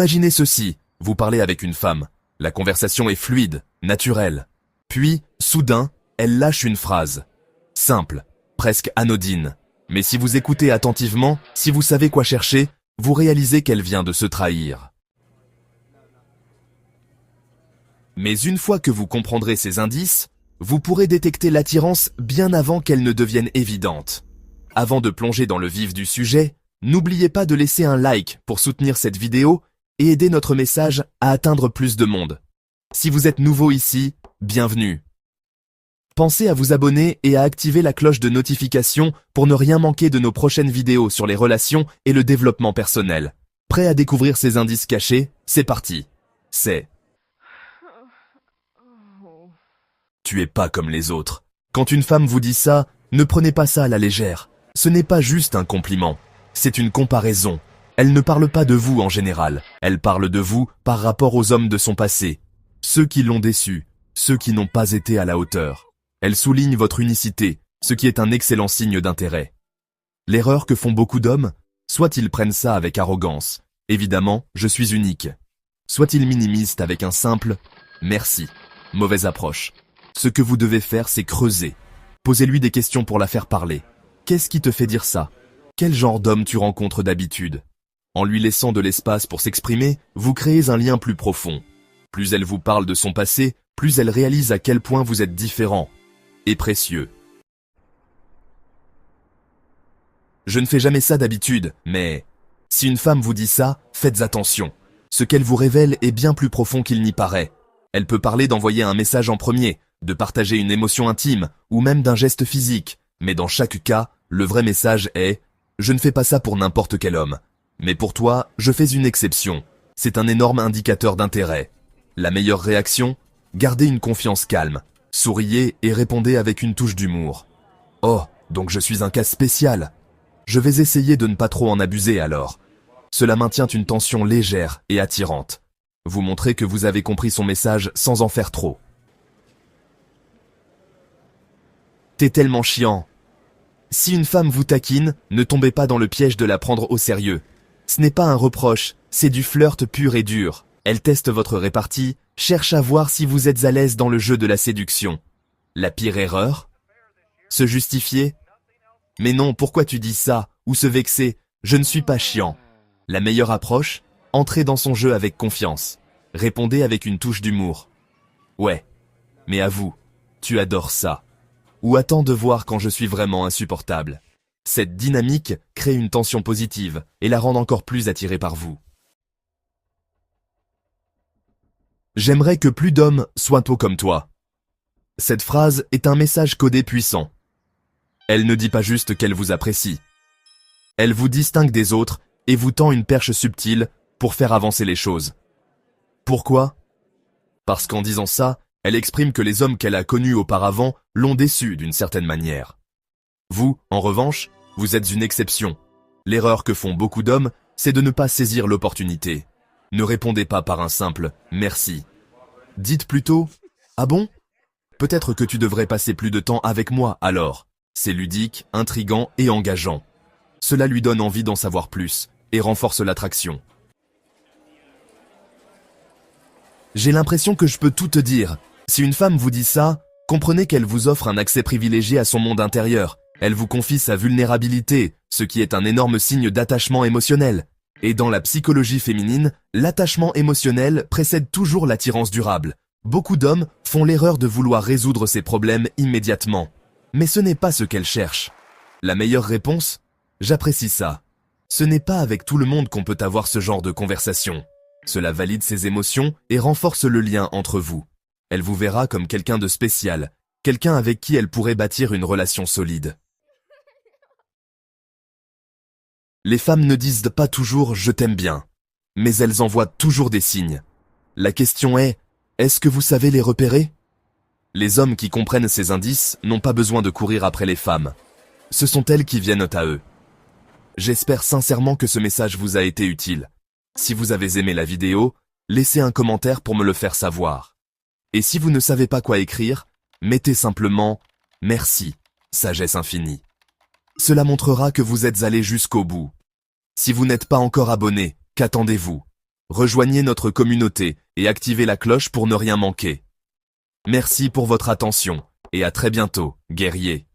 Imaginez ceci, vous parlez avec une femme. La conversation est fluide, naturelle. Puis, soudain, elle lâche une phrase. Simple, presque anodine. Mais si vous écoutez attentivement, si vous savez quoi chercher, vous réalisez qu'elle vient de se trahir. Mais une fois que vous comprendrez ces indices, vous pourrez détecter l'attirance bien avant qu'elle ne devienne évidente. Avant de plonger dans le vif du sujet, n'oubliez pas de laisser un like pour soutenir cette vidéo et aider notre message à atteindre plus de monde. Si vous êtes nouveau ici, bienvenue. Pensez à vous abonner et à activer la cloche de notification pour ne rien manquer de nos prochaines vidéos sur les relations et le développement personnel. Prêt à découvrir ces indices cachés? C'est parti. Tu es pas comme les autres. Quand une femme vous dit ça, ne prenez pas ça à la légère. Ce n'est pas juste un compliment. C'est une comparaison. Elle ne parle pas de vous en général. Elle parle de vous par rapport aux hommes de son passé. Ceux qui l'ont déçu, ceux qui n'ont pas été à la hauteur. Elle souligne votre unicité, ce qui est un excellent signe d'intérêt. L'erreur que font beaucoup d'hommes, soit ils prennent ça avec arrogance. Évidemment, je suis unique. Soit ils minimisent avec un simple « merci ». Mauvaise approche. Ce que vous devez faire, c'est creuser. Posez-lui des questions pour la faire parler. Qu'est-ce qui te fait dire ça? Quel genre d'homme tu rencontres d'habitude? En lui laissant de l'espace pour s'exprimer, vous créez un lien plus profond. Plus elle vous parle de son passé, plus elle réalise à quel point vous êtes différent et précieux. Je ne fais jamais ça d'habitude, mais si une femme vous dit ça, faites attention. Ce qu'elle vous révèle est bien plus profond qu'il n'y paraît. Elle peut parler d'envoyer un message en premier, de partager une émotion intime, ou même d'un geste physique. Mais dans chaque cas, le vrai message est « Je ne fais pas ça pour n'importe quel homme. Mais pour toi, je fais une exception. » C'est un énorme indicateur d'intérêt. La meilleure réaction? Gardez une confiance calme. Souriez et répondez avec une touche d'humour. « Oh, donc je suis un cas spécial. Je vais essayer de ne pas trop en abuser alors. » Cela maintient une tension légère et attirante. Vous montrez que vous avez compris son message sans en faire trop. T'es tellement chiant. Si une femme vous taquine, ne tombez pas dans le piège de la prendre au sérieux. Ce n'est pas un reproche, c'est du flirt pur et dur. Elle teste votre répartie, cherche à voir si vous êtes à l'aise dans le jeu de la séduction. La pire erreur? Se justifier? Mais non, pourquoi tu dis ça? Ou se vexer? Je ne suis pas chiant. La meilleure approche? Entrez dans son jeu avec confiance. Répondez avec une touche d'humour. Ouais, mais avoue, tu adores ça. Ou attends de voir quand je suis vraiment insupportable. Cette dynamique crée une tension positive et la rend encore plus attirée par vous. J'aimerais que plus d'hommes soient tôt comme toi. Cette phrase est un message codé puissant. Elle ne dit pas juste qu'elle vous apprécie. Elle vous distingue des autres et vous tend une perche subtile pour faire avancer les choses. Pourquoi? Parce qu'en disant ça, elle exprime que les hommes qu'elle a connus auparavant l'ont déçue d'une certaine manière. Vous, en revanche, vous êtes une exception. L'erreur que font beaucoup d'hommes, c'est de ne pas saisir l'opportunité. Ne répondez pas par un simple « merci ». Dites plutôt « Ah bon? Peut-être que tu devrais passer plus de temps avec moi alors ». C'est ludique, intriguant et engageant. Cela lui donne envie d'en savoir plus et renforce l'attraction. J'ai l'impression que je peux tout te dire. Si une femme vous dit ça, comprenez qu'elle vous offre un accès privilégié à son monde intérieur. Elle vous confie sa vulnérabilité, ce qui est un énorme signe d'attachement émotionnel. Et dans la psychologie féminine, l'attachement émotionnel précède toujours l'attirance durable. Beaucoup d'hommes font l'erreur de vouloir résoudre ces problèmes immédiatement. Mais ce n'est pas ce qu'elles cherchent. La meilleure réponse? J'apprécie ça. Ce n'est pas avec tout le monde qu'on peut avoir ce genre de conversation. Cela valide ses émotions et renforce le lien entre vous. Elle vous verra comme quelqu'un de spécial, quelqu'un avec qui elle pourrait bâtir une relation solide. Les femmes ne disent pas toujours « je t'aime bien », mais elles envoient toujours des signes. La question est, est-ce que vous savez les repérer? Les hommes qui comprennent ces indices n'ont pas besoin de courir après les femmes. Ce sont elles qui viennent à eux. J'espère sincèrement que ce message vous a été utile. Si vous avez aimé la vidéo, laissez un commentaire pour me le faire savoir. Et si vous ne savez pas quoi écrire, mettez simplement « Merci, sagesse infinie ». Cela montrera que vous êtes allé jusqu'au bout. Si vous n'êtes pas encore abonné, qu'attendez-vous? Rejoignez notre communauté et activez la cloche pour ne rien manquer. Merci pour votre attention et à très bientôt, guerriers.